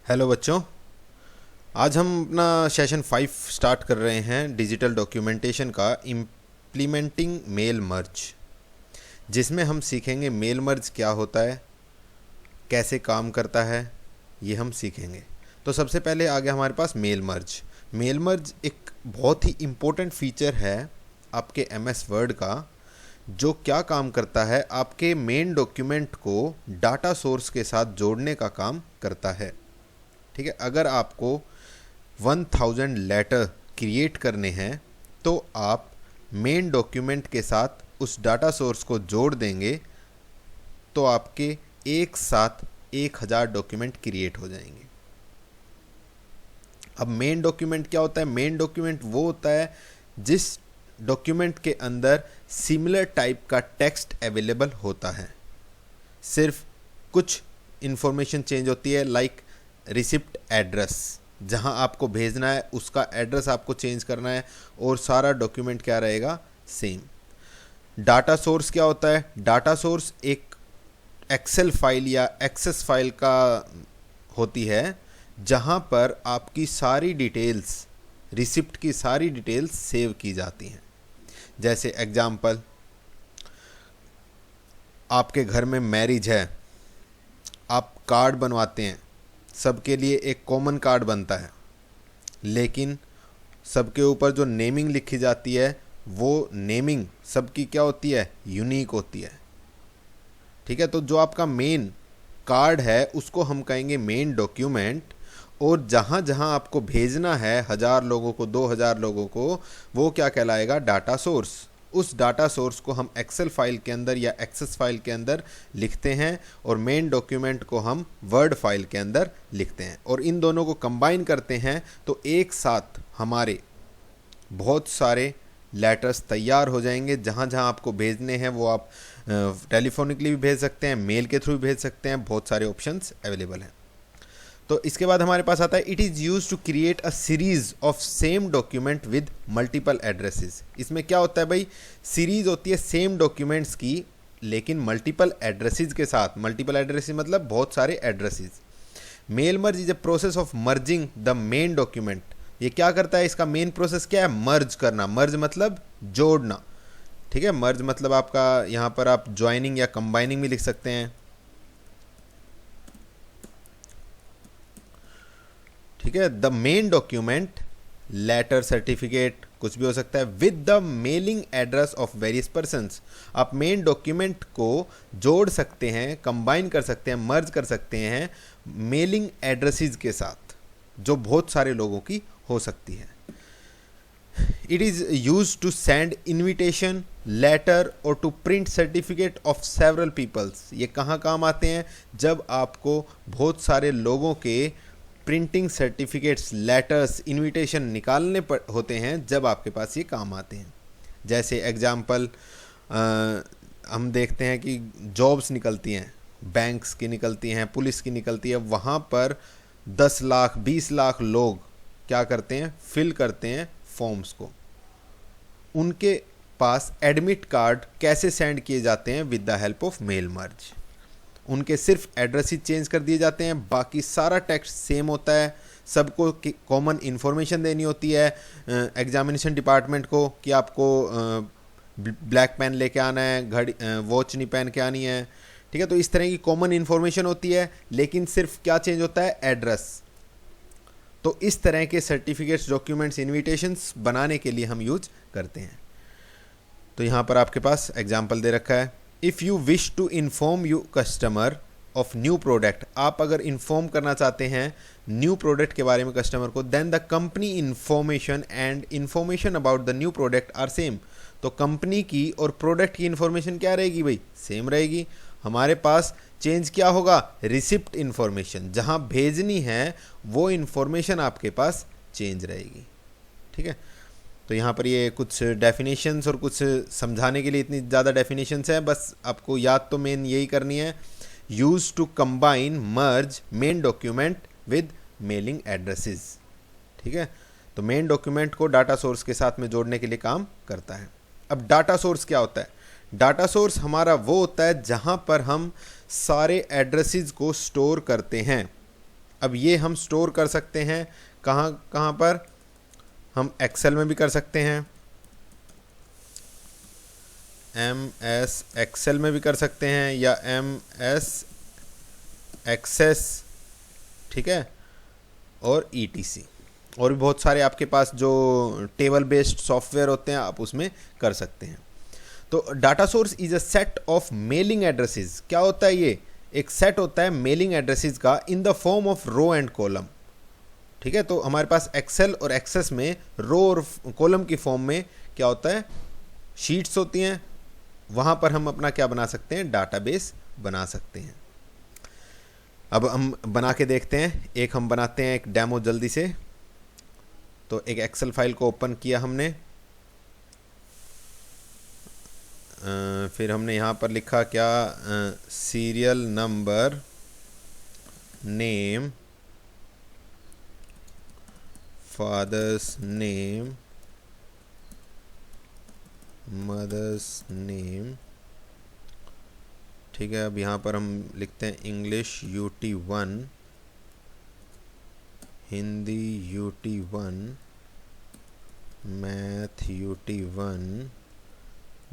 Hello बच्चों। आज हम अपना सेशन 5 स्टार्ट कर रहे हैं डिजिटल डॉक्यूमेंटेशन का इम्प्लीमेंटिंग मेल मर्ज, जिसमें हम सीखेंगे मेल मर्ज क्या होता है, कैसे काम करता है, ये हम सीखेंगे। तो सबसे पहले आ गया हमारे पास मेल मर्ज। मेल मर्ज एक बहुत ही इम्पोर्टेंट फीचर है आपके एमएस वर्ड का, जो क्या काम करता है, आपके मेन डॉक्यूमेंट को डाटा सोर्स के साथ जोड़ने का काम करता है। ठीक है, अगर आपको 1000 लेटर क्रिएट करने हैं तो आप मेन डॉक्यूमेंट के साथ उस डाटा सोर्स को जोड़ देंगे तो आपके एक साथ 1000 डॉक्यूमेंट क्रिएट हो जाएंगे। अब मेन डॉक्यूमेंट क्या होता है? मेन डॉक्यूमेंट वो होता है जिस डॉक्यूमेंट के अंदर सिमिलर टाइप का टेक्स्ट अवेलेबल होता है, सिर्फ कुछ इंफॉर्मेशन चेंज होती है, लाइक रिसिप्ट एड्रेस, जहां आपको भेजना है उसका एड्रेस आपको चेंज करना है, और सारा डॉक्यूमेंट क्या रहेगा? सेम। डाटा सोर्स क्या होता है? डाटा सोर्स एक एक्सेल फाइल या एक्सेस फाइल का होती है जहां पर आपकी सारी डिटेल्स, रिसिप्ट की सारी डिटेल्स सेव की जाती हैं। जैसे एग्जाम्पल, आपके घर में मैरिज है, आप कार्ड बनवाते हैं, सबके लिए एक कॉमन कार्ड बनता है, लेकिन सबके ऊपर जो नेमिंग लिखी जाती है वो नेमिंग सबकी क्या होती है? यूनिक होती है। ठीक है, तो जो आपका मेन कार्ड है उसको हम कहेंगे मेन डॉक्यूमेंट, और जहाँ जहाँ आपको भेजना है 1000 लोगों को, 2000 लोगों को, वो क्या कहलाएगा? Data source. उस डाटा सोर्स को हम एक्सेल फाइल के अंदर या एक्सेस फाइल के अंदर लिखते हैं, और मेन डॉक्यूमेंट को हम वर्ड फाइल के अंदर लिखते हैं, और इन दोनों को कंबाइन करते हैं तो एक साथ हमारे बहुत सारे लेटर्स तैयार हो जाएंगे। जहाँ जहाँ आपको भेजने हैं वो आप टेलीफोनिकली भी भेज सकते हैं, मेल के थ्रू भी भेज सकते हैं, बहुत सारे ऑप्शंस अवेलेबल हैं। तो इसके बाद हमारे पास आता है it is use to create a series of same document with multiple addresses. इसमें क्या होता है भाई? सीरीज होती है सेम डॉक्यूमेंट्स की, लेकिन मल्टीपल एड्रेसेस के साथ। मल्टीपल एड्रेसेस मतलब बहुत सारे addresses. Mail merge is a process of merging the main document. ये क्या करता है? इसका मेन प्रोसेस क्या है? मर्ज करना। मर्ज मतलब जोड़ना। ठीक है, मर्ज मतलब आपका यहाँ पर आप ज्वाइनिंग या कंबाइनिंग भी लिख सकते हैं। ठीक है, the main document, letter, certificate, कुछ भी हो सकता है, with the mailing address of various persons. आप मेन डॉक्यूमेंट को जोड़ सकते हैं, कंबाइन कर सकते हैं, मर्ज कर सकते हैं मेलिंग एड्रेसेस के साथ, जो बहुत सारे लोगों की हो सकती है। It is use to send invitation, letter और to print certificate of several peoples. ये कहाँ काम आते हैं? जब आपको बहुत सारे लोगों के प्रिंटिंग सर्टिफिकेट्स, लेटर्स, इनविटेशन निकालने पर होते हैं, जब आपके पास ये काम आते हैं। जैसे एग्जांपल, हम देखते हैं कि जॉब्स निकलती हैं, बैंक्स की निकलती हैं, पुलिस की निकलती है, वहाँ पर 10 लाख 20 लाख लोग क्या करते हैं? फिल करते हैं फॉर्म्स को। उनके पास एडमिट कार्ड कैसे सेंड किए जाते हैं? With the help of mail merge. उनके सिर्फ एड्रेस ही चेंज कर दिए जाते हैं, बाकी सारा टेक्स्ट सेम होता है। सबको कॉमन इन्फॉर्मेशन देनी होती है एग्जामिनेशन डिपार्टमेंट को कि आपको ब्लैक पेन लेके आना है, घड़ी वॉच नहीं पहन के आनी है। ठीक है, तो इस तरह की कॉमन इन्फॉर्मेशन होती है, लेकिन सिर्फ क्या चेंज होता है? एड्रेस। तो इस तरह के सर्टिफिकेट्स, डॉक्यूमेंट्स, इन्विटेशंस बनाने के लिए हम यूज करते हैं। तो यहाँ पर आपके पास एग्जाम्पल दे रखा है, if you wish to inform you customer of new product. आप अगर इन्फॉर्म करना चाहते हैं न्यू प्रोडक्ट के बारे में कस्टमर को, then the company information and information about the new product are same. तो कंपनी की और प्रोडक्ट की इन्फॉर्मेशन क्या रहेगी भाई? सेम रहेगी। हमारे पास चेंज क्या होगा? रिसिप्ट इन्फॉर्मेशन, जहाँ भेजनी है वो इन्फॉर्मेशन आपके पास चेंज रहेगी। ठीक है, तो यहाँ पर ये कुछ डेफिनेशंस और कुछ समझाने के लिए इतनी ज़्यादा डेफिनेशंस हैं, बस आपको याद तो मेन यही करनी है, use to combine merge main document with mailing addresses. ठीक है, तो मेन डॉक्यूमेंट को डाटा सोर्स के साथ में जोड़ने के लिए काम करता है। अब डाटा सोर्स क्या होता है? डाटा सोर्स हमारा वो होता है जहाँ पर हम सारे एड्रेसेस को स्टोर करते हैं। अब ये हम स्टोर कर सकते हैं कहाँ कहाँ पर, हम एक्सेल में भी कर सकते हैं, MS एक्सेल में भी कर सकते हैं, या MS एक्सेस, ठीक है, और ETC, और भी बहुत सारे आपके पास जो टेबल बेस्ड सॉफ्टवेयर होते हैं आप उसमें कर सकते हैं। तो data source is a set of mailing addresses. क्या होता है ये? एक सेट होता है मेलिंग एड्रेसेस का in the form of row and column, ठीक है। तो हमारे पास एक्सेल और एक्सेस में रो और कॉलम की फॉर्म में क्या होता है, शीट्स होती हैं, वहाँ पर हम अपना क्या बना सकते हैं, डाटाबेस बना सकते हैं। अब हम बना के देखते हैं, एक हम बनाते हैं एक डेमो जल्दी से। तो एक एक्सेल फाइल को ओपन किया हमने, फिर हमने यहाँ पर लिखा क्या, serial number, name, father's name, mother's name, ठीक है। अब यहाँ पर हम लिखते हैं English UT1, Hindi UT1, math UT1,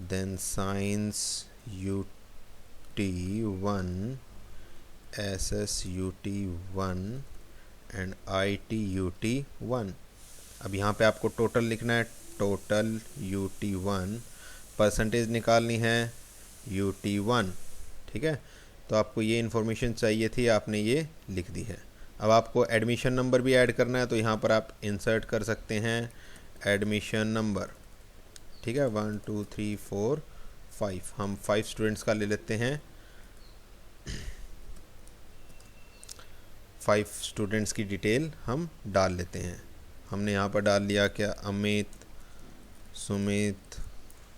then science UT1, SS UT1 and IT UT1। अब यहाँ पे आपको टोटल लिखना है, टोटल UT1, परसेंटेज निकालनी है UT1, ठीक है। तो आपको ये इन्फॉर्मेशन चाहिए थी, आपने ये लिख दी है। अब आपको एडमिशन नंबर भी ऐड करना है, तो यहाँ पर आप इंसर्ट कर सकते हैं एडमिशन नंबर, ठीक है, 1 2 3 4 5, हम 5 स्टूडेंट्स का ले लेते हैं। 5 स्टूडेंट्स की डिटेल हम डाल लेते हैं। हमने यहाँ पर डाल लिया क्या, अमित, सुमित,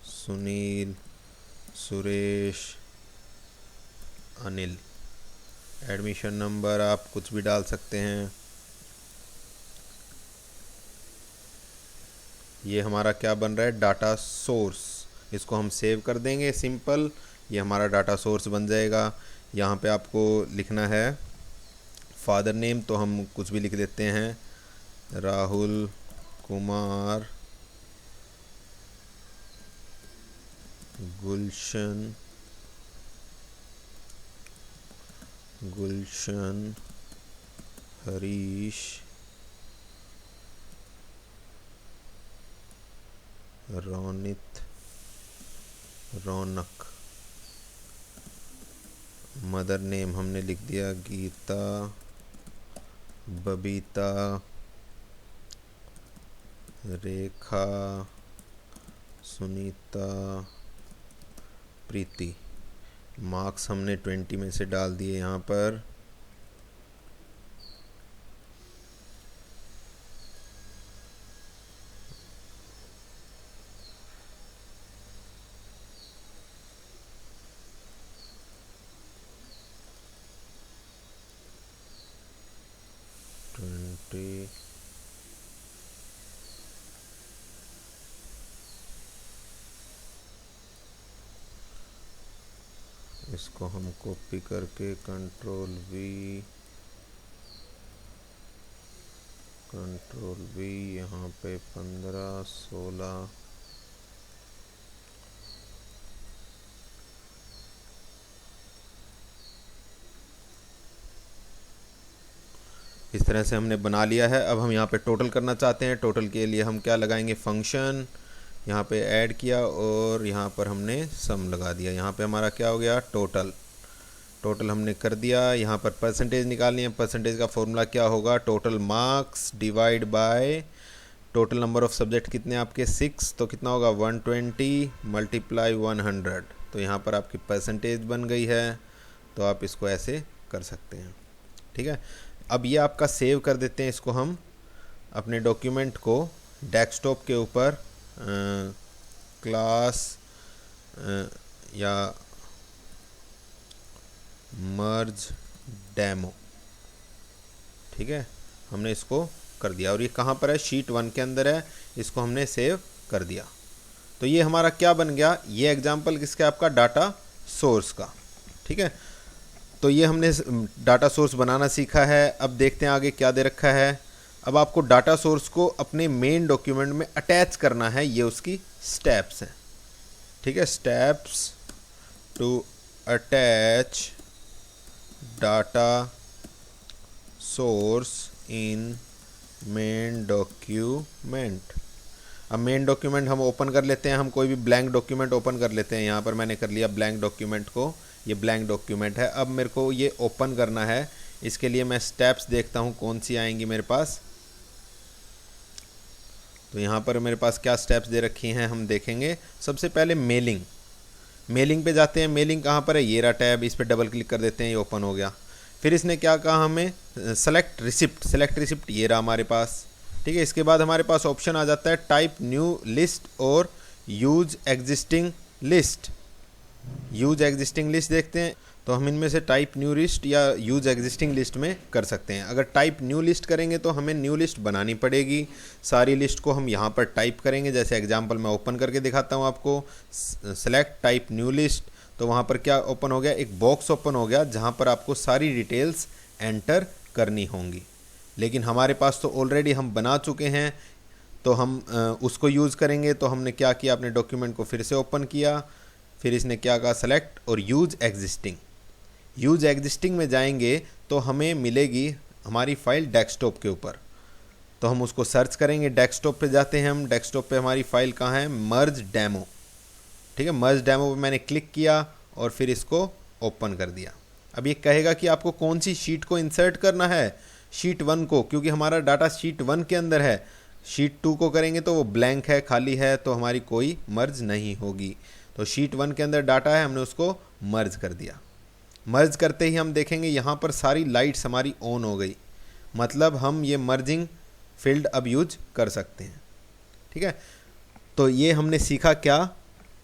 सुनील, सुरेश, अनिल। एडमिशन नंबर आप कुछ भी डाल सकते हैं। ये हमारा क्या बन रहा है, डाटा सोर्स। इसको हम सेव कर देंगे, सिंपल, ये हमारा डाटा सोर्स बन जाएगा। यहाँ पे आपको लिखना है फादर नेम, तो हम कुछ भी लिख देते हैं, राहुल कुमार गुलशन, गुलशन हरीश रोनित रौनक। मदर नेम हमने लिख दिया गीता, बबीता, रेखा, सुनीता, प्रीति। मार्क्स हमने 20 में से डाल दिए यहाँ पर। इसको हम कॉपी करके कंट्रोल वी, यहाँ पे 15 16 इस तरह से हमने बना लिया है। अब हम यहाँ पे टोटल करना चाहते हैं। टोटल के लिए हम क्या लगाएंगे, फंक्शन, यहाँ पे ऐड किया और यहाँ पर हमने सम लगा दिया। यहाँ पे हमारा क्या हो गया, टोटल। टोटल हमने कर दिया। यहाँ पर परसेंटेज निकालनी है। परसेंटेज का फॉर्मूला क्या होगा, total marks divide by total number of subject कितने आपके 6, तो कितना होगा 120 मल्टीप्लाई 100। तो यहाँ पर आपकी परसेंटेज बन गई है। तो आप इसको ऐसे कर सकते हैं, ठीक है। अब ये आपका सेव कर देते हैं। इसको हम अपने डॉक्यूमेंट को डेस्कटॉप के ऊपर क्लास या मर्ज डेमो, ठीक है, हमने इसको कर दिया। और ये कहाँ पर है, शीट 1 के अंदर है। इसको हमने सेव कर दिया। तो ये हमारा क्या बन गया, ये एग्जाम्पल किसका, आपका डाटा सोर्स का, ठीक है। तो ये हमने डाटा सोर्स बनाना सीखा है। अब देखते हैं आगे क्या दे रखा है। अब आपको डाटा सोर्स को अपने मेन डॉक्यूमेंट में अटैच करना है, ये उसकी स्टेप्स हैं। ठीक है, steps to attach data source in main document. अब मेन डॉक्यूमेंट हम ओपन कर लेते हैं, हम कोई भी ब्लैंक डॉक्यूमेंट ओपन कर लेते हैं। यहाँ पर मैंने कर लिया ब्लैंक डॉक्यूमेंट को, ये ब्लैंक डॉक्यूमेंट है। अब मेरे को ये ओपन करना है, इसके लिए मैं स्टेप्स देखता हूँ कौन सी आएंगी मेरे पास। तो यहाँ पर मेरे पास क्या स्टेप्स दे रखी हैं हम देखेंगे। सबसे पहले मेलिंग, मेलिंग पे जाते हैं। मेलिंग कहाँ पर है, ये रहा टैब, इस पर डबल क्लिक कर देते हैं, ये ओपन हो गया। फिर इसने क्या कहा हमें, सेलेक्ट रिसिप्ट, सेलेक्ट रिसिप्ट ये रहा हमारे पास। ठीक है, इसके बाद हमारे पास ऑप्शन आ जाता है टाइप न्यू लिस्ट और use existing list. Use existing list देखते हैं, तो हम इनमें से टाइप न्यू लिस्ट या यूज एग्जिस्टिंग लिस्ट में कर सकते हैं। अगर टाइप न्यू लिस्ट करेंगे तो हमें न्यू लिस्ट बनानी पड़ेगी। सारी लिस्ट को हम यहाँ पर टाइप करेंगे, जैसे एग्जांपल मैं ओपन करके दिखाता हूँ आपको। सेलेक्ट टाइप न्यू लिस्ट, तो वहाँ पर क्या ओपन हो गया, एक बॉक्स ओपन हो गया जहाँ पर आपको सारी डिटेल्स एंटर करनी होंगी। लेकिन हमारे पास तो ऑलरेडी हम बना चुके हैं, तो हम उसको यूज़ करेंगे। तो हमने क्या किया, अपने डॉक्यूमेंट को फिर से ओपन किया, फिर इसने क्या कहा, सेलेक्ट और यूज एग्जिस्टिंग। यूज एग्जिस्टिंग में जाएंगे तो हमें मिलेगी हमारी फाइल डेस्कटॉप के ऊपर, तो हम उसको सर्च करेंगे। डेस्कटॉप पे जाते हैं हम, डेस्कटॉप पे हमारी फाइल कहाँ है, मर्ज डेमो। ठीक है, मर्ज डेमो पे मैंने क्लिक किया और फिर इसको ओपन कर दिया। अब ये कहेगा कि आपको कौन सी शीट को इंसर्ट करना है, शीट 1 को, क्योंकि हमारा डाटा शीट 1 के अंदर है। शीट 2 को करेंगे तो वो ब्लैंक है, खाली है, तो हमारी कोई मर्ज नहीं होगी। तो शीट 1 के अंदर डाटा है, हमने उसको मर्ज कर दिया। मर्ज करते ही हम देखेंगे यहाँ पर सारी लाइट्स हमारी ऑन हो गई, मतलब हम ये मर्जिंग फील्ड अब यूज कर सकते हैं। ठीक है, तो ये हमने सीखा क्या,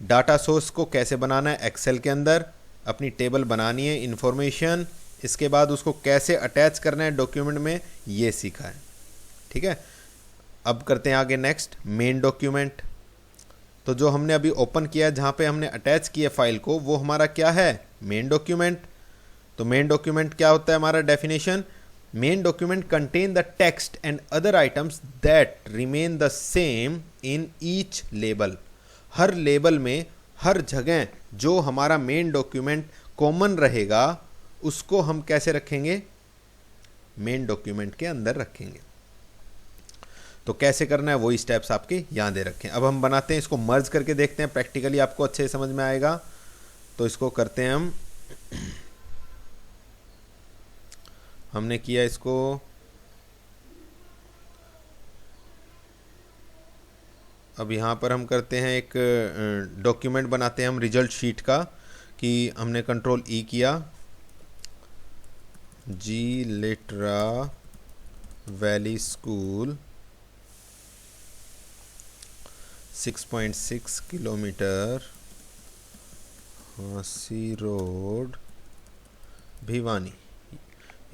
डाटा सोर्स को कैसे बनाना है एक्सेल के अंदर, अपनी टेबल बनानी है इन्फॉर्मेशन, इसके बाद उसको कैसे अटैच करना है डॉक्यूमेंट में, ये सीखा है। ठीक है, अब करते हैं आगे नेक्स्ट, मेन डॉक्यूमेंट। तो जो हमने अभी ओपन किया है, जहाँ पे हमने अटैच किया फाइल को, वो हमारा क्या है, मेन डॉक्यूमेंट। तो मेन डॉक्यूमेंट क्या होता है हमारा definition, main document contain the text and other items that remain the same in each label. Her label में, हर जगह जो हमारा मेन डॉक्यूमेंट कॉमन रहेगा, उसको हम कैसे रखेंगे, मेन डॉक्यूमेंट के अंदर रखेंगे। तो कैसे करना है वही स्टेप्स आपके यहाँ दे रखे हैं। अब हम बनाते हैं, इसको मर्ज करके देखते हैं, प्रैक्टिकली आपको अच्छे समझ में आएगा। तो इसको करते हैं हम, हमने किया इसको, अब यहाँ पर हम करते हैं एक डॉक्यूमेंट बनाते हैं हम रिजल्ट शीट का, कि हमने कंट्रोल ई किया, जी लिटरा वैली स्कूल 6.6 किलोमीटर, हाँसी रोड, भिवानी।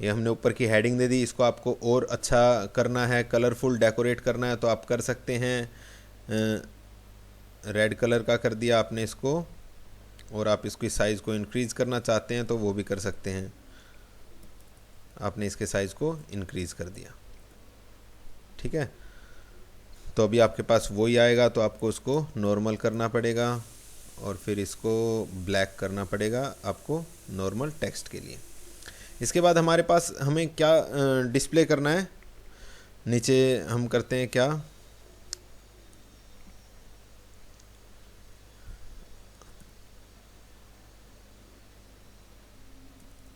ये हमने ऊपर की हेडिंग दे दी। इसको आपको और अच्छा करना है, कलरफुल डेकोरेट करना है तो आप कर सकते हैं। रेड कलर का कर दिया आपने इसको, और आप इसकी साइज़ को इंक्रीज़ करना चाहते हैं तो वो भी कर सकते हैं। आपने इसके साइज़ को इंक्रीज़ कर दिया। ठीक है, तो अभी आपके पास वही आएगा, तो आपको उसको नॉर्मल करना पड़ेगा और फिर इसको ब्लैक करना पड़ेगा आपको नॉर्मल टेक्स्ट के लिए। इसके बाद हमारे पास हमें क्या डिस्प्ले करना है, नीचे हम करते हैं क्या,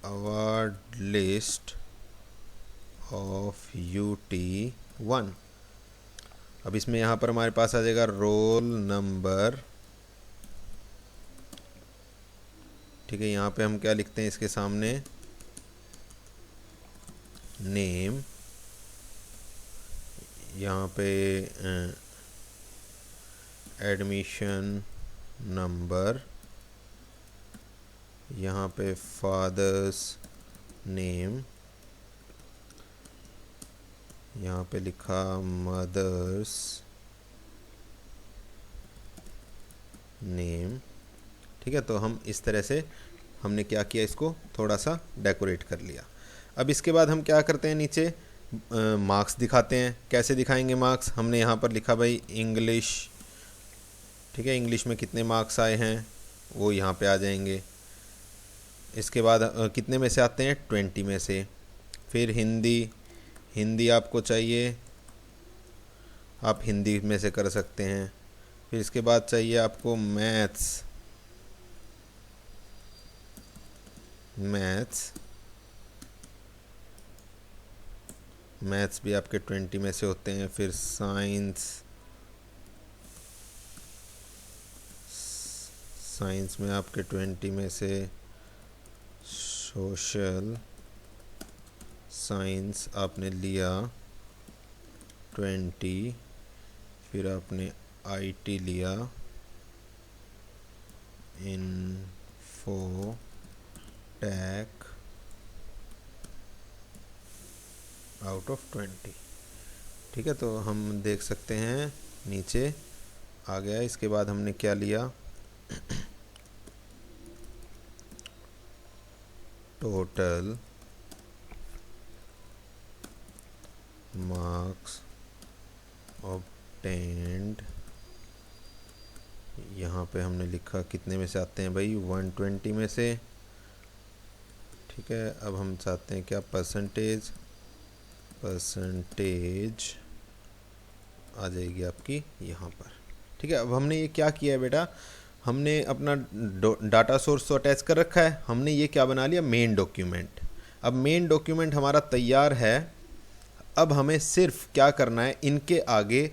अवार्ड लिस्ट ऑफ UT1। अब इसमें यहाँ पर हमारे पास आ जाएगा रोल नंबर। ठीक है, यहाँ पे हम क्या लिखते हैं इसके सामने, नेम, यहाँ पे एडमिशन नंबर, यहाँ पे फादर्स नेम, यहाँ पे लिखा मदर्स नेम। ठीक है, तो हम इस तरह से हमने क्या किया, इसको थोड़ा सा डेकोरेट कर लिया। अब इसके बाद हम क्या करते हैं, नीचे मार्क्स दिखाते हैं। कैसे दिखाएंगे मार्क्स, हमने यहाँ पर लिखा भाई इंग्लिश, ठीक है, इंग्लिश में कितने मार्क्स आए हैं वो यहाँ पे आ जाएंगे। इसके बाद कितने में से आते हैं, 20 में से। फिर हिंदी, हिंदी आपको चाहिए, आप हिंदी में से कर सकते हैं। फिर इसके बाद चाहिए आपको मैथ्स, मैथ्स मैथ्स भी आपके 20 में से होते हैं। फिर साइंस, साइंस में आपके 20 में से। सोशल साइंस आपने लिया 20, फिर आपने आईटी लिया, इन्फो टेक आउट ऑफ 20, ठीक है। तो हम देख सकते हैं नीचे आ गया। इसके बाद हमने क्या लिया, टोटल मार्क्स ऑब्टेन्ड, यहाँ पे हमने लिखा कितने में से आते हैं भाई, 120 में से, ठीक है। अब हम चाहते हैं क्या, परसेंटेज, परसेंटेज आ जाएगी आपकी यहाँ पर, ठीक है। अब हमने ये क्या किया है बेटा, हमने अपना डाटा सोर्स तो अटैच कर रखा है, हमने ये क्या बना लिया, मेन डॉक्यूमेंट। अब मेन डॉक्यूमेंट हमारा तैयार है। अब हमें सिर्फ क्या करना है, इनके आगे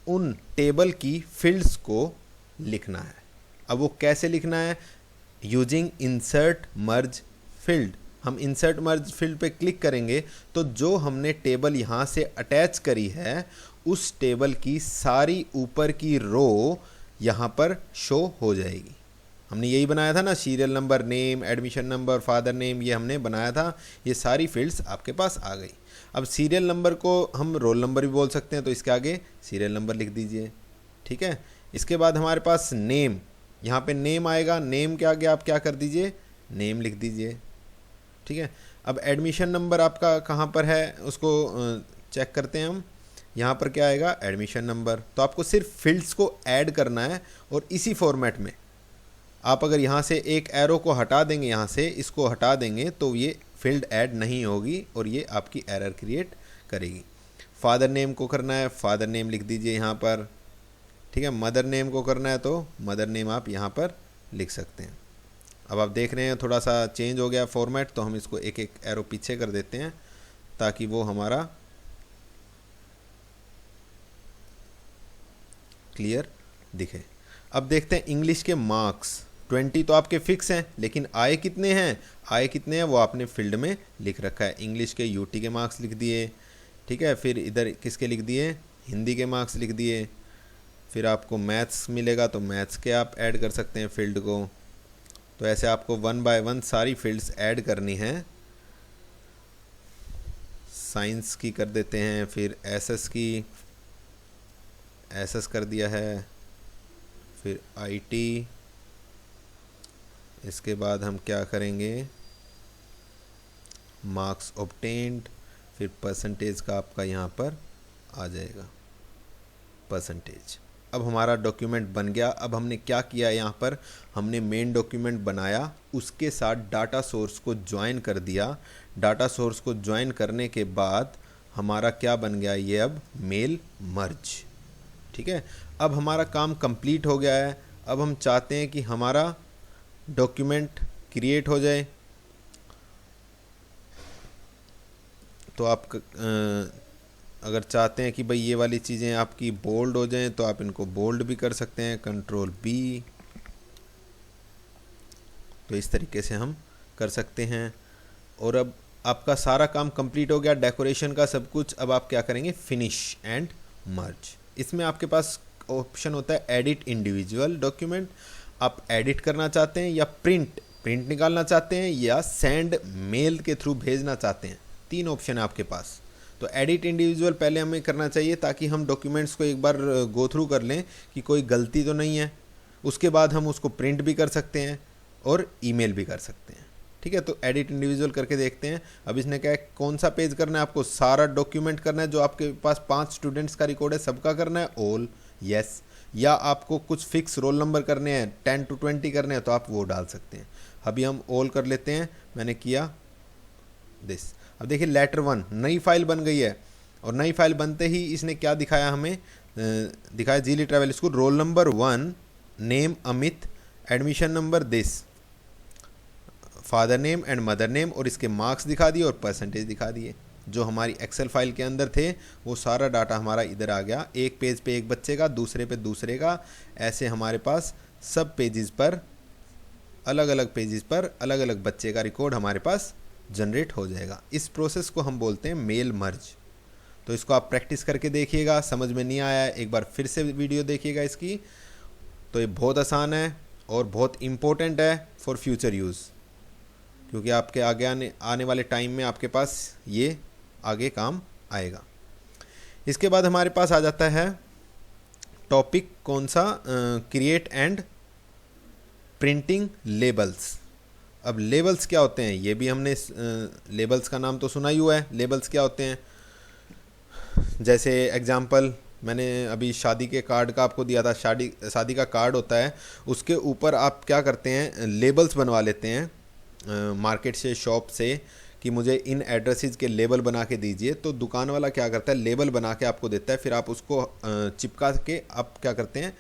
उन टेबल की फील्ड्स को लिखना है। अब वो कैसे लिखना है, यूजिंग इंसर्ट मर्ज फील्ड। हम इंसर्ट मर्ज फील्ड पे क्लिक करेंगे तो जो हमने टेबल यहाँ से अटैच करी है उस टेबल की सारी ऊपर की रो यहाँ पर शो हो जाएगी। हमने यही बनाया था ना, serial number, name, admission number, father name, ये हमने बनाया था। ये सारी फील्ड्स आपके पास आ गई। अब सीरियल नंबर को हम रोल नंबर भी बोल सकते हैं, तो इसके आगे सीरियल नंबर लिख दीजिए, ठीक है। इसके बाद हमारे पास नेम, यहाँ पे नेम आएगा, नेम के आगे आप क्या कर दीजिए, नेम लिख दीजिए, ठीक है। अब एडमिशन नंबर आपका कहाँ पर है उसको चेक करते हैं हम। यहाँ पर क्या आएगा, एडमिशन नंबर। तो आपको सिर्फ फील्ड्स को ऐड करना है और इसी फॉर्मेट में आप अगर यहाँ से एक एरो को हटा देंगे, यहाँ से इसको हटा देंगे तो ये फील्ड ऐड नहीं होगी और ये आपकी एरर क्रिएट करेगी। फादर नेम को करना है, फादर नेम लिख दीजिए यहाँ पर, ठीक है। मदर नेम को करना है तो मदर नेम आप यहाँ पर लिख सकते हैं। अब आप देख रहे हैं थोड़ा सा चेंज हो गया फॉर्मेट, तो हम इसको एक एक एरो पीछे कर देते हैं ताकि वो हमारा क्लियर दिखे। अब देखते हैं इंग्लिश के मार्क्स, 20 तो आपके फिक्स हैं, लेकिन आए कितने हैं, आए कितने हैं वो आपने फील्ड में लिख रखा है। इंग्लिश के यूटी के मार्क्स लिख दिए, ठीक है। फिर इधर किसके लिख दिए, हिंदी के मार्क्स लिख दिए। फिर आपको मैथ्स मिलेगा तो मैथ्स के आप ऐड कर सकते हैं फील्ड को। तो ऐसे आपको 1 बाय 1 सारी फील्ड्स ऐड करनी है। साइंस की कर देते हैं, फिर एसएस की, एसएस कर दिया है, फिर आईटी। इसके बाद हम क्या करेंगे, मार्क्स ऑब्टेन्ड, फिर परसेंटेज का आपका यहाँ पर आ जाएगा परसेंटेज। अब हमारा डॉक्यूमेंट बन गया। अब हमने क्या किया, यहाँ पर हमने मेन डॉक्यूमेंट बनाया, उसके साथ डाटा सोर्स को ज्वाइन कर दिया। डाटा सोर्स को ज्वाइन करने के बाद हमारा क्या बन गया, ये अब मेल मर्ज, ठीक है। अब हमारा काम कंप्लीट हो गया है। अब हम चाहते हैं कि हमारा डॉक्यूमेंट क्रिएट हो जाए। तो आप अगर चाहते हैं कि भाई ये वाली चीज़ें आपकी बोल्ड हो जाएं तो आप इनको बोल्ड भी कर सकते हैं, कंट्रोल बी। तो इस तरीके से हम कर सकते हैं। और अब आपका सारा काम कंप्लीट हो गया, डेकोरेशन का सब कुछ। अब आप क्या करेंगे, फिनिश एंड मर्ज। इसमें आपके पास ऑप्शन होता है एडिट इंडिविजुअल डॉक्यूमेंट। आप एडिट करना चाहते हैं या प्रिंट निकालना चाहते हैं या सेंड मेल के थ्रू भेजना चाहते हैं, 3 ऑप्शन है आपके पास। तो एडिट इंडिविजुअल पहले हमें करना चाहिए ताकि हम डॉक्यूमेंट्स को एक बार गो थ्रू कर लें कि कोई गलती तो नहीं है। उसके बाद हम उसको प्रिंट भी कर सकते हैं और ईमेल भी कर सकते हैं। ठीक है, तो एडिट इंडिविजुअल करके देखते हैं। अब इसने क्या है, कौन सा पेज करना है आपको, सारा डॉक्यूमेंट करना है जो आपके पास 5 स्टूडेंट्स का रिकॉर्ड है सबका करना है, ऑल, यस, या आपको कुछ फिक्स रोल नंबर करने हैं 10 to 20 करने हैं तो आप वो डाल सकते हैं। अभी हम ऑल कर लेते हैं, मैंने किया दिस। अब देखिए लेटर 1 नई फाइल बन गई है, और नई फाइल बनते ही इसने क्या दिखाया हमें, दिखाया जीली travel school, roll number 1, name Amit, admission number this, father name and mother name, और इसके मार्क्स दिखा दिए और परसेंटेज दिखा दिए। जो हमारी एक्सेल फाइल के अंदर थे वो सारा डाटा हमारा इधर आ गया, एक पेज पे एक बच्चे का, दूसरे पे दूसरे का, ऐसे हमारे पास सब पेजेस पर, अलग अलग पेजेस पर अलग अलग बच्चे का रिकॉर्ड हमारे पास जनरेट हो जाएगा। इस प्रोसेस को हम बोलते हैं मेल मर्ज। तो इसको आप प्रैक्टिस करके देखिएगा, समझ में नहीं आया एक बार फिर से वीडियो देखिएगा इसकी। तो ये बहुत आसान है और बहुत इम्पोर्टेंट है फॉर फ्यूचर यूज़, क्योंकि आपके आगे आने वाले टाइम में आपके पास ये आगे काम आएगा। इसके बाद हमारे पास आ जाता है टॉपिक कौन सा, क्रिएट एंड प्रिंटिंग लेबल्स। अब लेबल्स क्या होते हैं ये भी हमने, लेबल्स का नाम तो सुना ही हुआ है। लेबल्स क्या होते हैं, जैसे एग्जांपल मैंने अभी शादी के कार्ड का आपको दिया था, शादी का कार्ड होता है, उसके ऊपर आप क्या करते हैं, लेबल्स बनवा लेते हैं मार्केट से, शॉप से, कि मुझे इन एड्रेसेस के लेबल बना के दीजिए। तो दुकान वाला क्या करता है, लेबल बना के आपको देता है, फिर आप उसको चिपका के आप क्या करते हैं,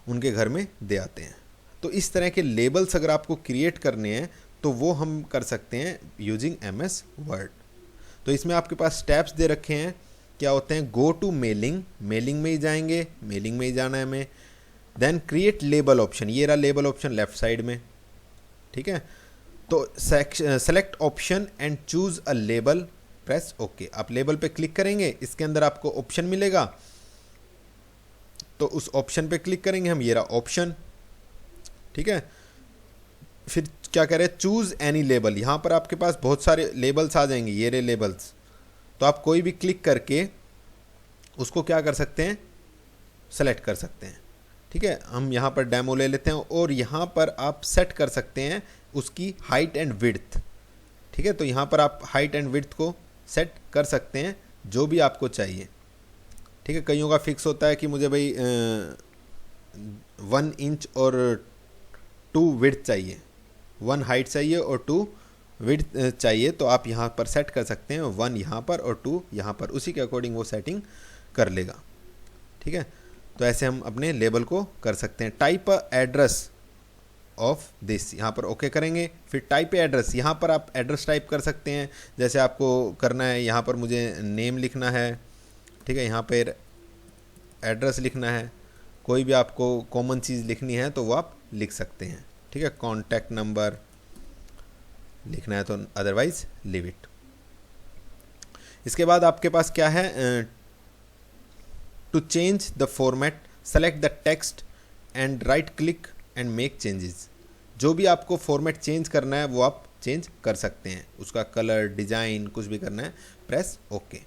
उनके घर में दे आते हैं। तो इस तरह के लेबल्स अगर आपको क्रिएट करने हैं तो वो हम कर सकते हैं यूजिंग MS वर्ड। तो इसमें आपके पास स्टेप्स दे रखे हैं, क्या होते हैं, गो टू मेलिंग, मेलिंग में ही जाएंगे, मेलिंग में ही जाना है हमें। देन क्रिएट लेबल ऑप्शन, ये रहा लेबल ऑप्शन लेफ्ट साइड में, ठीक है। तो select option and choose a label, press okay. आप लेबल पे क्लिक करेंगे, इसके अंदर आपको ऑप्शन मिलेगा, तो उस ऑप्शन पे क्लिक करेंगे हम, ये रहा ऑप्शन, ठीक है। फिर क्या करें, चूज एनी लेबल, यहाँ पर आपके पास बहुत सारे लेबल्स आ जाएंगे, ये रहे लेबल्स। तो आप कोई भी क्लिक करके उसको क्या कर सकते हैं, सेलेक्ट कर सकते हैं, ठीक है। हम यहाँ पर डेमो ले लेते हैं, और यहाँ पर आप सेट कर सकते हैं उसकी हाइट एंड विड्थ, ठीक है। तो यहाँ पर आप हाइट एंड विड्थ को सेट कर सकते हैं जो भी आपको चाहिए, ठीक है। कईयों का फिक्स होता है कि मुझे भाई 1 इंच और 2 विड्थ चाहिए, 1 हाइट चाहिए और 2 विड्थ चाहिए, तो आप यहाँ पर सेट कर सकते हैं 1 यहाँ पर और 2 यहाँ पर, उसी के अकॉर्डिंग वो सेटिंग कर लेगा, ठीक है। तो ऐसे हम अपने लेबल को कर सकते हैं। टाइप एड्रेस ऑफ दिस, यहाँ पर ओके करेंगे। फिर टाइप एड्रेस, यहाँ पर आप एड्रेस टाइप कर सकते हैं, जैसे आपको करना है, यहाँ पर मुझे नेम लिखना है, ठीक है, यहाँ पर एड्रेस लिखना है, कोई भी आपको कॉमन चीज़ लिखनी है तो वो आप लिख सकते हैं, ठीक है। कॉन्टैक्ट नंबर लिखना है तो अदरवाइज लीव इट। इसके बाद आपके पास क्या है, to change the format, select the text and right click and make changes. जो भी आपको फॉर्मेट चेंज करना है वो आप चेंज कर सकते हैं, उसका कलर, डिज़ाइन, कुछ भी करना है, प्रेस ओके।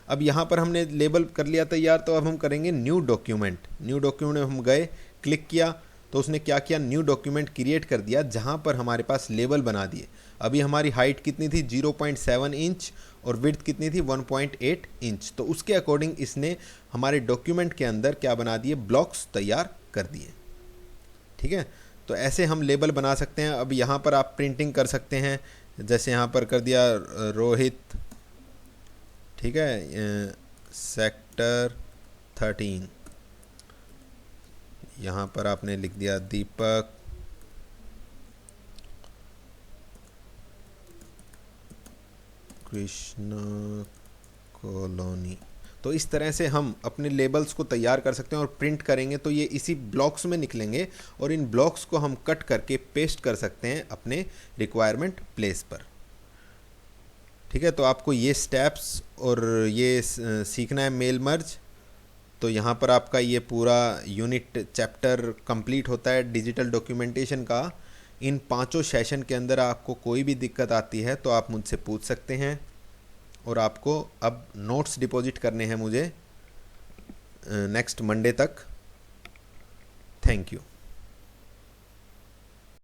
अब यहाँ पर हमने लेबल कर लिया तैयार, तो अब हम करेंगे न्यू डॉक्यूमेंट। न्यू डॉक्यूमेंट में हम गए, क्लिक किया, तो उसने क्या किया, न्यू डॉक्यूमेंट क्रिएट कर दिया, जहाँ पर हमारे पास लेबल बना दिए। अभी हमारी हाइट कितनी थी, 0.7 इंच, और विड्थ कितनी थी, 1.8 इंच। तो उसके अकॉर्डिंग इसने हमारे डॉक्यूमेंट के अंदर क्या बना दिए, ब्लॉक्स तैयार कर दिए, ठीक है। तो ऐसे हम लेबल बना सकते हैं। अब यहाँ पर आप प्रिंटिंग कर सकते हैं, जैसे यहाँ पर कर दिया रोहित, ठीक है, सेक्टर 13, यहाँ पर आपने लिख दिया दीपक, कृष्णा कॉलोनी। तो इस तरह से हम अपने लेबल्स को तैयार कर सकते हैं, और प्रिंट करेंगे तो ये इसी ब्लॉक्स में निकलेंगे, और इन ब्लॉक्स को हम कट करके पेस्ट कर सकते हैं अपने रिक्वायरमेंट प्लेस पर, ठीक है। तो आपको ये स्टेप्स और ये सीखना है मेल मर्ज। तो यहाँ पर आपका ये पूरा यूनिट चैप्टर कंप्लीट होता है डिजिटल डॉक्यूमेंटेशन का। इन 5 सेशन के अंदर आपको कोई भी दिक्कत आती है तो आप मुझसे पूछ सकते हैं, और आपको अब नोट्स डिपॉजिट करने हैं मुझे नेक्स्ट मंडे तक। Thank you.